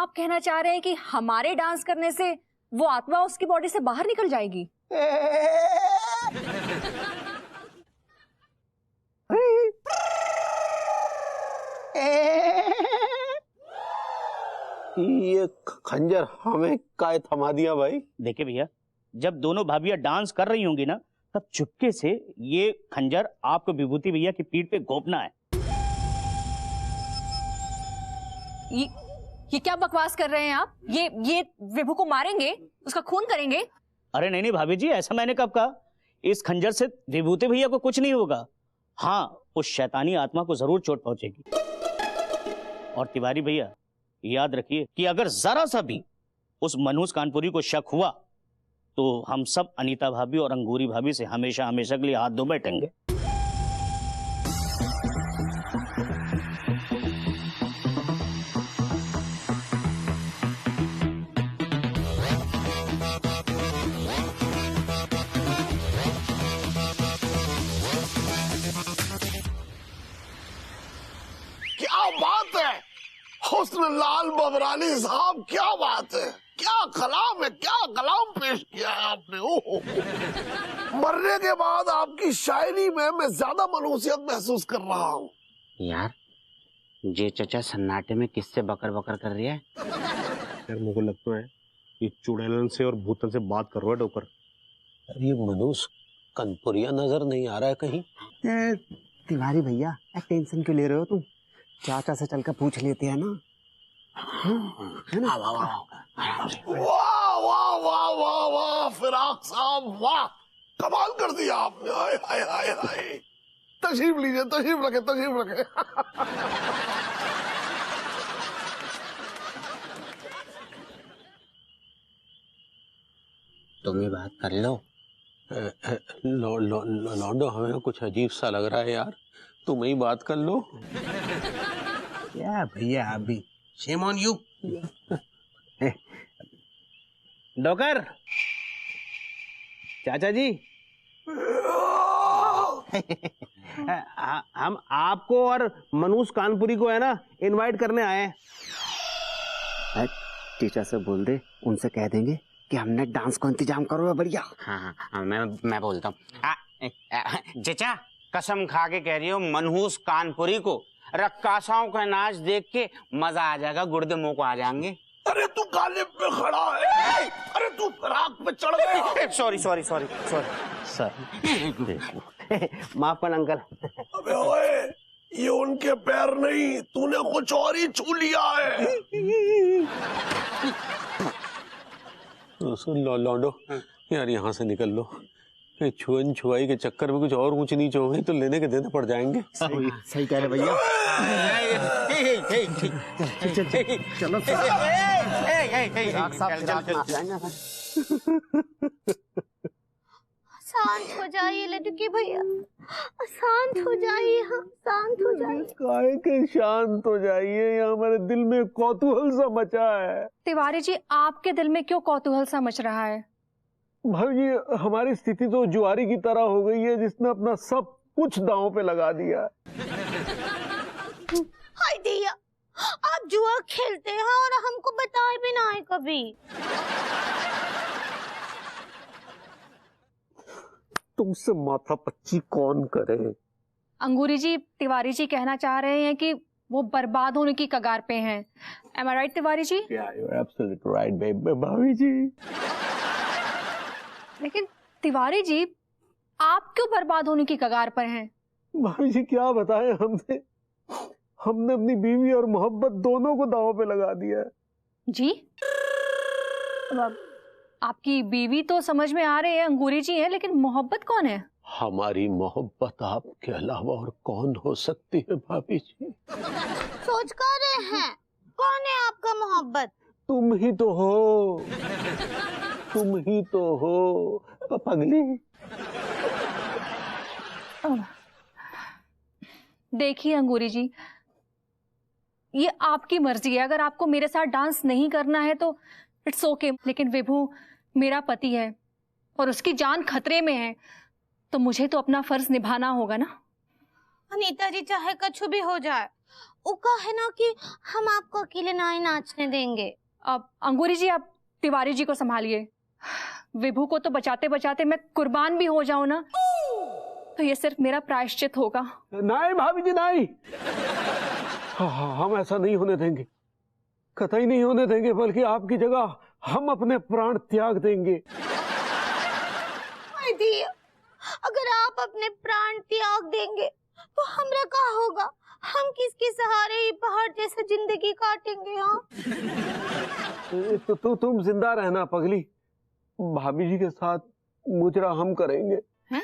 आप कहना चाह रहे हैं कि हमारे डांस करने से वो आत्मा उसकी बॉडी से बाहर निकल जाएगी? ये खंजर हमें काय थमा दिया भाई? देखिए भैया, जब दोनों भाभियां डांस कर रही होंगी ना, तब चुपके से ये खंजर आपको विभूति भैया की पीठ पे घोंपना है। ये क्या बकवास कर रहे हैं आप? ये विभू को मारेंगे, उसका खून करेंगे? अरे नहीं नहीं भाभी जी, ऐसा मैंने कब कहा। इस खंजर से विभूति भैया को कुछ नहीं होगा। हाँ, उस शैतानी आत्मा को जरूर चोट पहुंचेगी। और तिवारी भैया याद रखिए कि अगर जरा सा भी उस मनहूस कानपुरी को शक हुआ तो हम सब अनीता भाभी और अंगूरी भाभी से हमेशा हमेशा के लिए हाथ धो बैठेंगे। क्या बात है हुस्न-लाल बबरानी साहब, क्या बात है, क्या कलाम है, क्या कलाम पेश किया है आपने। ओहो, मरने के बाद आपकी शायरी में मैं ज्यादा मनहूसियत महसूस कर रहा हूँ। यार जे चचा सन्नाटे में किससे बकर बकर कर रही है? यार मुझे लगता है ये चुड़ैलन से और भूतन से बात कर रहा है डोकर। ये मनहूस कानपुरिया नजर नहीं आ रहा है कहीं? तिवारी भैया टेंशन क्यों ले रहे हो तुम? चाचा से चलकर पूछ लेते हैं ना। है ना? वाह वाह वाह वाह वाह फिराक साहब, वाह कमाल कर दिया आपने। हाय हाय हाय हाय, तशरीफ लीजिए, तशरीफ रखे, तशरीफ रखे। तुम ही बात कर लो। लौंडो, हमें कुछ अजीब सा लग रहा है यार, तुम ही बात कर लो। क्या भैया अभी शेम ऑन यू। डॉकर चाचा जी, हम आपको और मनहूस कानपुरी को है ना इनवाइट करने आए हैं। टीचर से बोल दे, उनसे कह देंगे कि हमने डांस को इंतजाम करो बढ़िया। हाँ, मैं बोलता हूँ। चचा कसम खा के कह रही हो, मनहूस कानपुरी को रक्कासाओं का नाच देख के मजा आ जाएगा, गुर्दे मुंह को आ जाएंगे। अरे तू गालिब पे खड़ा है, अरे तू फराक पे चढ़ गया। सॉरी सर माफ कर अंकल। अबे ओए, ये उनके पैर नहीं, तूने कुछ और ही छू लिया है। सुन लौंडो, यार यहाँ से निकल लो। छुअन छुआई के चक्कर में कुछ और ऊंच नीच हो गई तो लेने के देने पड़ जाएंगे। सही कह रहे भैया। चलो शांत हो जाइए लड़की भैया, शांत हो जाइए। हाँ, शांत हो जाइए। काहे के शांत हो जाइए, यहाँ हमारे दिल में कौतूहल सा मचा है। तिवारी जी, आपके दिल में क्यों कौतूहल सा मच रहा है? भाई जी, हमारी स्थिति तो जुआरी की तरह हो गई है जिसने अपना सब कुछ दांव पे लगा दिया। हाय दिया, आप जुआ खेलते हैं और हमको बताए भी ना है कभी। तुमसे माथा पच्ची कौन करे? अंगूरी जी, तिवारी जी कहना चाह रहे हैं कि वो बर्बाद होने की कगार पे हैं। Am I right, Tiwari ji? Yeah, you're absolutely right, baby, भाभी जी। लेकिन तिवारी जी, आप क्यों बर्बाद होने की कगार पर हैं? भाभी जी क्या बताएं, हमने अपनी बीवी और मोहब्बत दोनों को दांव पे लगा दिया है। जी? आपकी बीवी तो समझ में आ रही है, अंगूरी जी है, लेकिन मोहब्बत कौन है? हमारी मोहब्बत आपके अलावा और कौन हो सकती है भाभी जी? सोच कर रहे हैं, कौन है आपका मोहब्बत? तुम ही तो हो, तुम ही तो हो पगली। देखिए अंगूरी जी, ये आपकी मर्जी है। अगर आपको मेरे साथ डांस नहीं करना है तो इट्स ओके, लेकिन विभू मेरा पति है और उसकी जान खतरे में है, तो मुझे तो अपना फर्ज निभाना होगा ना। अनीता जी, चाहे कुछ भी हो जाए, उका है ना कि हम आपको अकेले नहीं नाचने देंगे। अब अंगूरी जी आप तिवारी जी को संभालिए। विभू को तो बचाते बचाते मैं कुर्बान भी हो जाऊं ना तो ये सिर्फ मेरा प्रायश्चित होगा। नहीं भाभी जी नहीं, हम ऐसा नहीं होने देंगे, कतई नहीं होने देंगे, बल्कि आपकी जगह हम अपने प्राण त्याग देंगे। अगर आप अपने प्राण त्याग देंगे तो हमरा क्या होगा? हम किसके सहारे ये पहाड़ जैसा जिंदगी काटेंगे? तो तुम जिंदा रहना पगली, भाभी जी के साथ मुजरा हम करेंगे। हैं?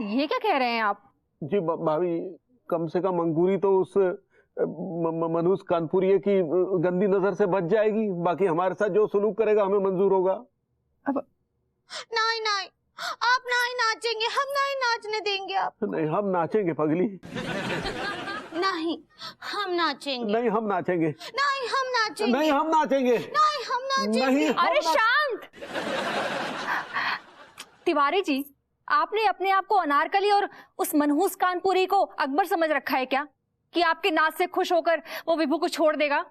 ये क्या कह रहे हैं आप? जी भाभी, कम से कम अंगूरी तो उस मनोज कानपुरिया की गंदी नजर से बच जाएगी, बाकी हमारे साथ जो सुलूक करेगा हमें मंजूर होगा। अब नहीं नहीं, आप नहीं नाचेंगे, हम नहीं नाचने देंगे। आप नहीं, हम नाचेंगे पगली। नहीं हम नाचेंगे। नहीं हम नाचेंगे। नहीं हम नाचेंगे। नहीं हम नाचेंगे। नहीं हम नाचेंगे। नहीं अरे शांत! तिवारी जी, आपने अपने आप को अनारकली और उस मनहूस कानपुरी को अकबर समझ रखा है क्या कि आपके नाच से खुश होकर वो विभू को छोड़ देगा?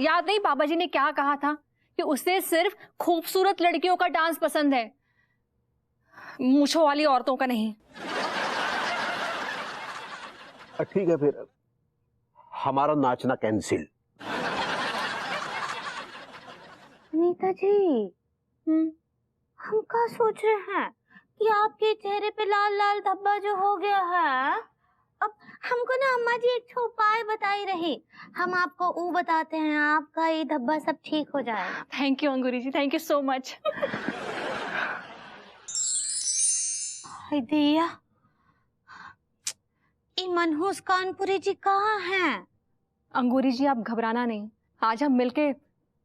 याद नहीं बाबा जी ने क्या कहा था कि उसे सिर्फ खूबसूरत लड़कियों का डांस पसंद है, मूंछों वाली औरतों का नहीं। ठीक है, फिर हमारा नाचना कैंसिल। नीता जी, हम क्या सोच रहे हैं कि आपके चेहरे पे लाल लाल धब्बा जो हो गया है, अब हमको ना अम्मा जी एक उपाय बताई रही, हम आपको वो बताते हैं, आपका ये धब्बा सब ठीक हो जाएगा। Thank you Angoori ji, thank you so much. दिया, ये मनहूस कानपुरी जी कहाँ हैं? अंगूरी जी आप घबराना नहीं, आज हम मिलके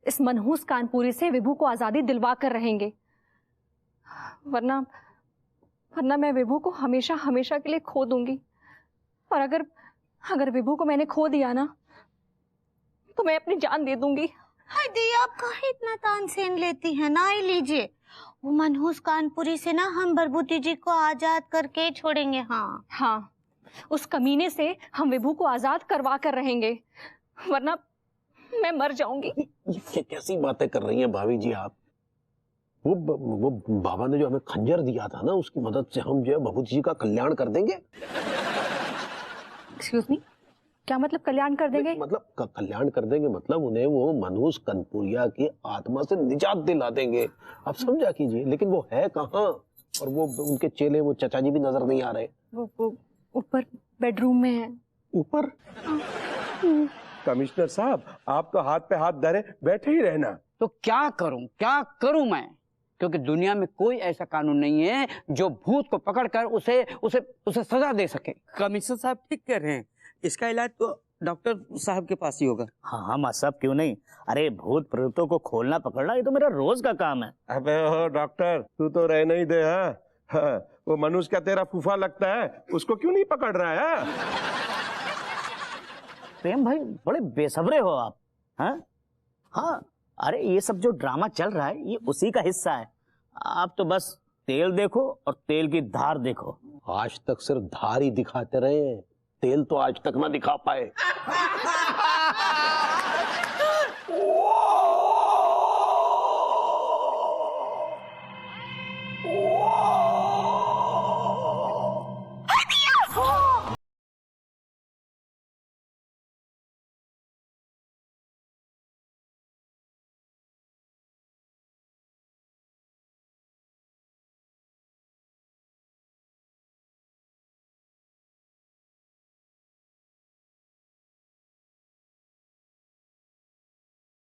इस मनहूस कानपुरी से विभू को आजादी दिलवा कर रहेंगे, वरना मैं विभू को हमेशा हमेशा के लिए खो दूंगी। और अगर विभू को मैंने खो दिया ना तो मैं अपनी जान दे दूंगी। हाय दिया, आप काहे इतना तानसेन लेती हैं? ना ही लीजिए, वो मनहूस कानपुरी से ना हम बरबूती जी को आजाद करके छोड़ेंगे। हाँ, उस कमीने से हम विभू को आजाद करवा कर रहेंगे, वरना मैं मर जाऊंगी। ये कैसी बातें कर रही हैं भाभी जी आप? वो बाबा ने जो हमें खंजर दिया था ना, उसकी मदद से हम जो है भभूति जी का कल्याण कर देंगे। एक्सक्यूज मी, क्या मतलब कल्याण कर देंगे? मतलब कल्याण कर देंगे मतलब उन्हें वो मनहूस कानपुरिया की आत्मा से निजात दिला देंगे। आप समझा कीजिए। लेकिन वो है कहाँ? और वो उनके चेले, वो चचा जी भी नजर नहीं आ रहे। वो ऊपर बेडरूम में है। ऊपर? कमिश्नर साहब, आप तो हाथ पे हाथ धरे बैठे ही रहना। तो क्या करूं मैं? क्योंकि दुनिया में कोई ऐसा कानून नहीं है जो भूत को पकड़कर उसे सजा दे सके। कमिश्नर साहब ठीक कह रहे हैं, इसका इलाज तो डॉक्टर साहब के पास ही होगा। हाँ माँ साहब, क्यों नहीं? अरे भूत प्रेतों को खोलना पकड़ना ये तो मेरा रोज का काम है। अबे हो डॉक्टर, तू तो रह नहीं दे। हाँ, वो मनुष्य का तेरा फूफा लगता है, उसको क्यों नहीं पकड़ रहा है? प्रेम भाई, बड़े बेसब्रे हो आप। हाँ, अरे ये सब जो ड्रामा चल रहा है ये उसी का हिस्सा है। आप तो बस तेल देखो और तेल की धार देखो। आज तक सिर्फ धार ही दिखाते रहे, तेल तो आज तक ना दिखा पाए।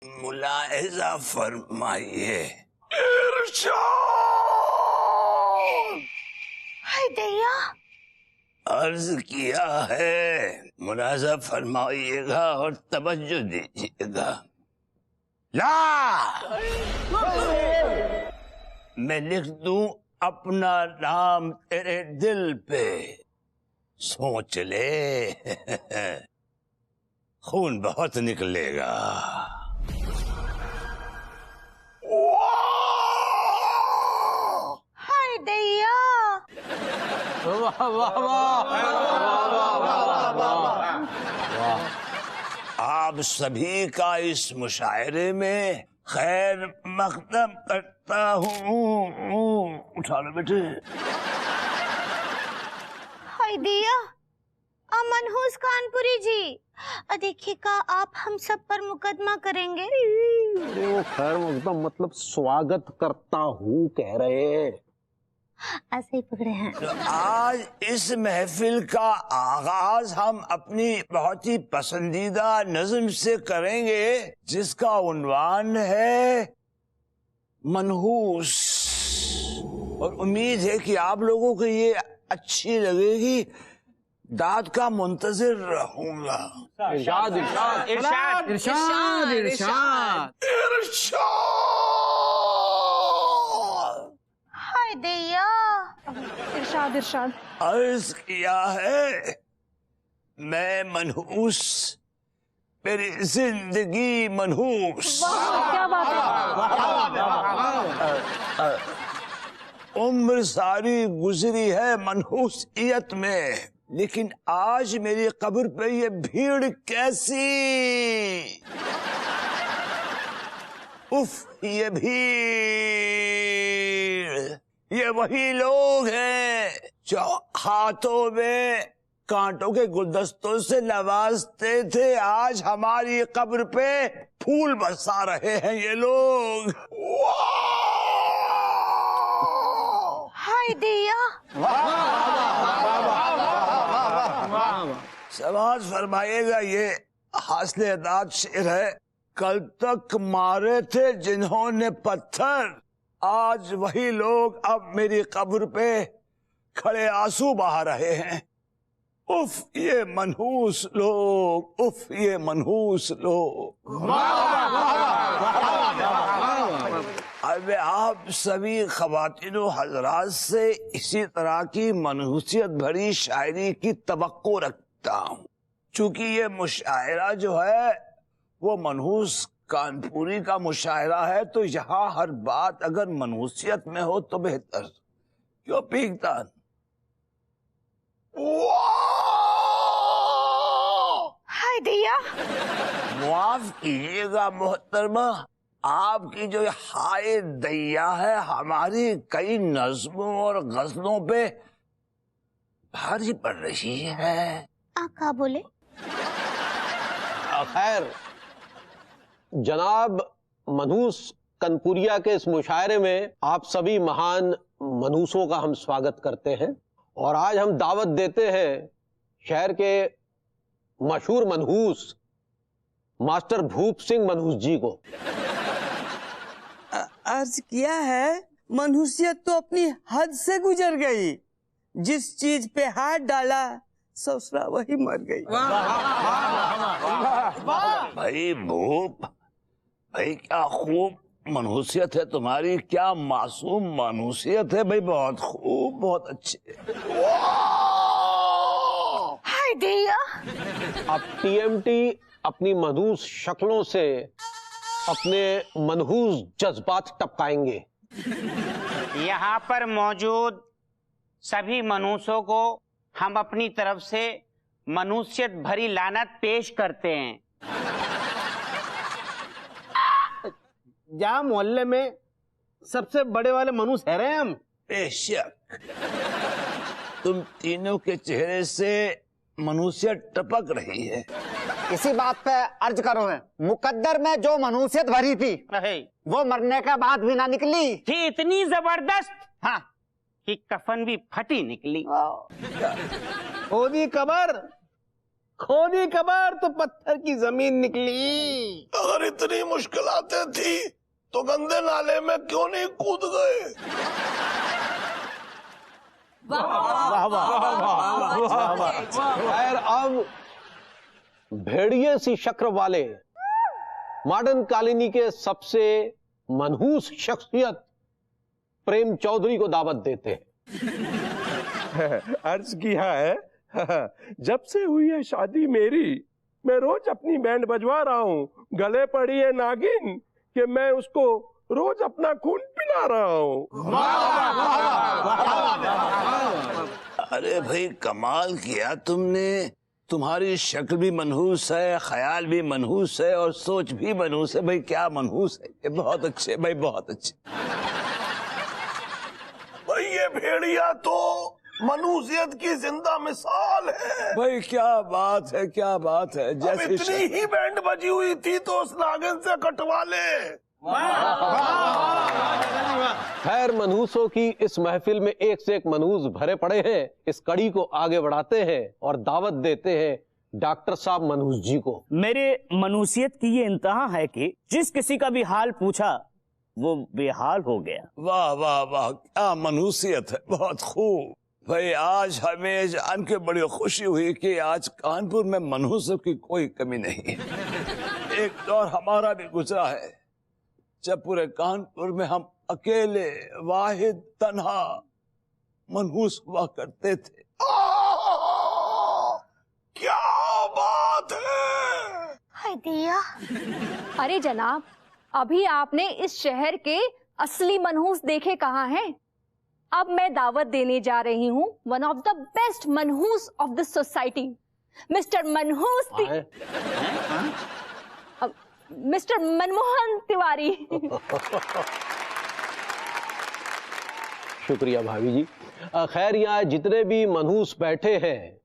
मुलाहिजा फरमाइए। हाय दैया, अर्ज किया है, मुलाहिजा फरमाइएगा और तवज्जो दीजिएगा। ला मैं लिख दूं अपना नाम तेरे दिल पे, सोच ले। खून बहुत निकलेगा। हाय दैया, वाह वाह वाह वाह वाह वाह वाह। आप सभी का इस मुशायरे में खैर मकदम करता हूँ। उठा लो बेटे। हाय दिया मनहूस कानपुरी जी, देखिएगा आप हम सब पर मुकदमा करेंगे। अरे वो खैर मकदम मतलब स्वागत करता हूँ कह रहे, ऐसे ही पकड़े हैं। तो आज इस महफिल का आगाज हम अपनी बहुत ही पसंदीदा नज्म से करेंगे, जिसका उन्वान है मनहूस। और उम्मीद है कि आप लोगों को ये अच्छी लगेगी। दाद का मुंतजिर रहूंगा। इरशाद इरशाद इरशाद इरशाद इरशाद इरशाद। हाय दिया इरशाद इरशाद। अर्ज किया है मैं मनहूस, मेरी जिंदगी मनहूस। क्या बात है। उम्र सारी गुजरी है मनहूसियत में, लेकिन आज मेरी कब्र पे ये भीड़ कैसी। उफ ये भीड़, ये वही लोग हैं जो हाथों में कांटों के गुलदस्तों से नवाजते थे, आज हमारी कब्र पे फूल बरसा रहे हैं ये लोग। हाय दिया समाज फरमाइएगा, ये हासिल अदाद शेर है। कल तक मारे थे जिन्होंने पत्थर, आज वही लोग अब मेरी कब्र पे खड़े आंसू बहा रहे हैं। उफ ये मनहूस लोग, उफ ये मनहूस लोग। अब आप सभी ख्वातीनो हजरात से इसी तरह की मनहूसियत भरी शायरी की तवक्को रखता हूँ। चूंकि ये मुशायरा जो है वो मनहूस कानपुरी का मुशायरा है, तो यहाँ हर बात अगर मनहूसियत में हो तो बेहतर। क्यों पीकता? हाय दिया मुआफ कीजिएगा मोहतरमा, आपकी जो हाय दैया है हमारी कई नज्मों और गजलों पे भारी पड़ रही है। आका बोले। खैर जनाब मनहूस कनपुरिया के इस मुशायरे में आप सभी महान मनहूसों का हम स्वागत करते हैं, और आज हम दावत देते हैं शहर के मशहूर मनहूस मास्टर भूप सिंह मनहूस जी को। अर्ज किया है मनहूसियत तो अपनी हद से गुजर गई, जिस चीज पे हाथ डाला ससुरा वही मर गई। भाई भूप भाई, क्या खूब मनहूसियत है तुम्हारी, क्या मासूम मनहूसियत है भाई, बहुत खूब, बहुत अच्छे। हाय दिया अब टीएमटी अपनी मनहूस शक्लों से अपने मनहूस जज्बात टपकाएंगे। यहाँ पर मौजूद सभी मनहूसों को हम अपनी तरफ से मनहूसियत भरी लानत पेश करते हैं। जहाँ मोहल्ले में सबसे बड़े वाले मनहूस है रहे हम। बेशक तुम तीनों के चेहरे से मनहूसियत टपक रही है। इसी बात पे अर्ज करो है, मुकद्दर में जो मनहूसियत भरी थी वो मरने के बाद भी ना निकली थी, इतनी जबरदस्त हाँ कि कफन भी फटी निकली। खोदी कबर तो पत्थर की जमीन निकली। अगर इतनी मुश्किलातें थी तो गंदे नाले में क्यों नहीं कूद गए? खैर अब भेड़िए सी शक्ल वाले मॉडर्न कॉलोनी के सबसे मनहूस शख्सियत प्रेम चौधरी को दावत देते हैं। अर्ज किया है जब से हुई है शादी मेरी, मैं रोज अपनी बैंड बजवा रहा हूँ, गले पड़ी है नागिन कि मैं उसको रोज अपना खून पिला रहा हूँ। अरे भाई कमाल किया तुमने, तुम्हारी शक्ल भी मनहूस है, ख्याल भी मनहूस है और सोच भी मनहूस है। भाई क्या मनहूस है ये, बहुत अच्छे भाई, बहुत अच्छे। भाई ये भेड़िया तो मनुष्यत की जिंदा मिसाल है। भाई क्या बात है, क्या बात है। अब जैसे इतनी ही बैंड बजी हुई थी तो उस नागिन से कटवा ले। खैर, मनहूसों की इस महफिल में एक से एक मनहूस भरे पड़े हैं। इस कड़ी को आगे बढ़ाते हैं और दावत देते हैं डॉक्टर साहब मनहूस जी को। मेरे मनहूसियत की ये इंतहा है कि जिस किसी का भी हाल पूछा वो बेहाल हो गया। वाह वाह वाह, क्या मनहूसियत है, बहुत खूब। भाई आज हमें जान के बड़ी खुशी हुई कि आज कानपुर में मनहूसों की कोई कमी नहीं है। एक दौर हमारा भी गुजरा है जब पूरे कानपुर में हम अकेले वाहिद तन्हा मनहूस हुआ करते थे। क्या बात है। हाय दिया। अरे जनाब, अभी आपने इस शहर के असली मनहूस देखे कहाँ हैं? अब मैं दावत देने जा रही हूँ वन ऑफ द बेस्ट मनहूस ऑफ द सोसाइटी, मिस्टर मनहूस मिस्टर मनमोहन तिवारी। शुक्रिया भाभी जी। खैर, यहाँ जितने भी मनहूस बैठे हैं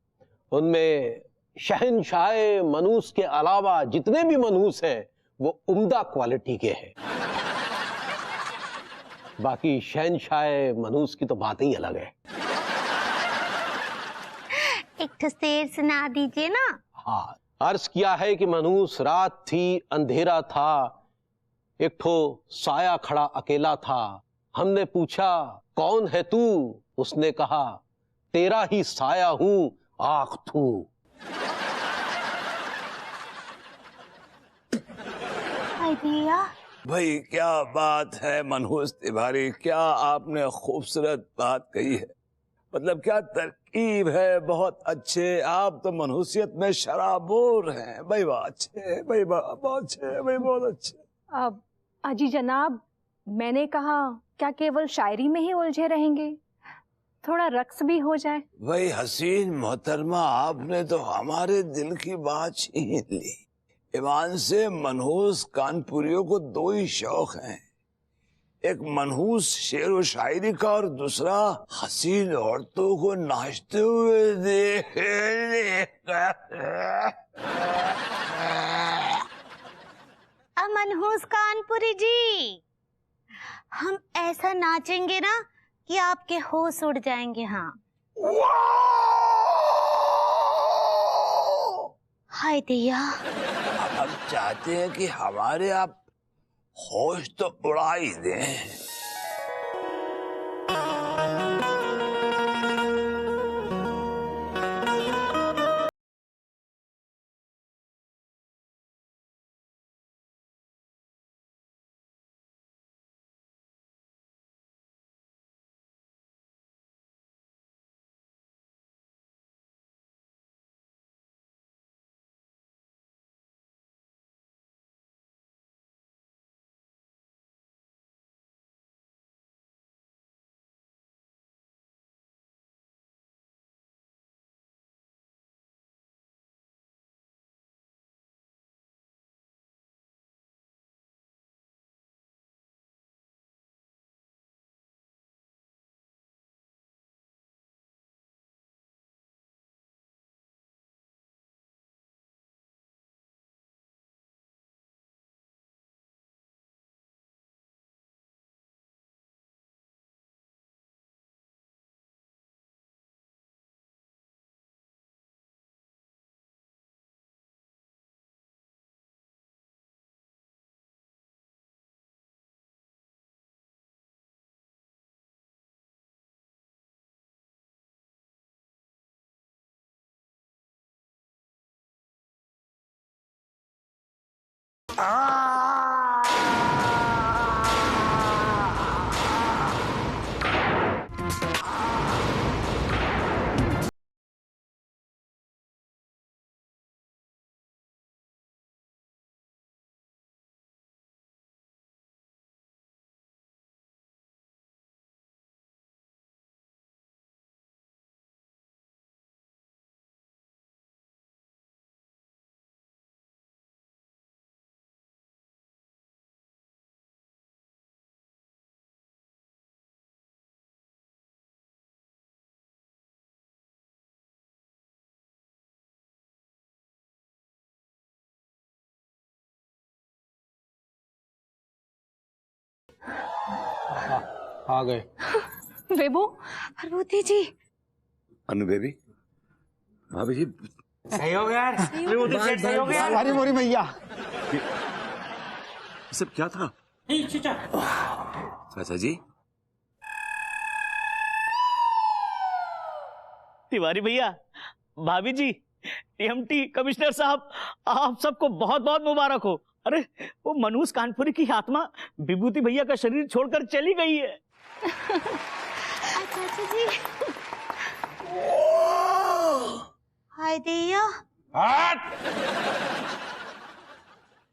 उनमें शहनशाह मनहूस के अलावा जितने भी मनहूस हैं वो उम्दा क्वालिटी के हैं। बाकी शहनशाह मनहूस की तो बात ही अलग है। एक तो शेर सुना दीजिए ना। हाँ, अर्ज किया है कि मनहूस रात थी, अंधेरा था, एक ठो साया खड़ा अकेला था। हमने पूछा कौन है तू? उसने कहा तेरा ही साया हूं, आख तू। दिया। भाई क्या बात है मनहूस तिवारी, क्या आपने खूबसूरत बात कही है। मतलब क्या तरकीब है, बहुत अच्छे। आप तो मनहूसियत में शराबोर हैं। भाई बहुत अच्छे, भाई बहुत अच्छे, भाई बहुत अच्छे। अजी जनाब, मैंने कहा क्या केवल शायरी में ही उलझे रहेंगे? थोड़ा रक्स भी हो जाए। भाई हसीन मोहतरमा, आपने तो हमारे दिल की बात छीन ली। ईमान से मनहूस कानपुरियों को दो ही शौक हैं, एक मनहूस शेर व शायरी का और दूसरा हसीन औरतों को नाचते हुए देखने का। मनहूस कानपुरी जी, हम ऐसा नाचेंगे ना कि आपके होश उड़ जाएंगे। हाँ हाय दिया। हम चाहते हैं कि हमारे आप होश तो उड़ा ही दें। आ गए। विभू, पार्वती जी, अनु बेबी, भाभी जी, सही हो गया यार, विभूति सेठ सही हो गया। हमारी मोरी मैया, ये सब क्या था? चाचा जी, तिवारी भैया, भाभी जी, टीएमटी कमिश्नर साहब, आप सबको बहुत बहुत मुबारक हो। अरे वो मनूस कानपुरी की आत्मा विभूति भैया का शरीर छोड़कर चली गई है। चाचा जी, हाय दैया।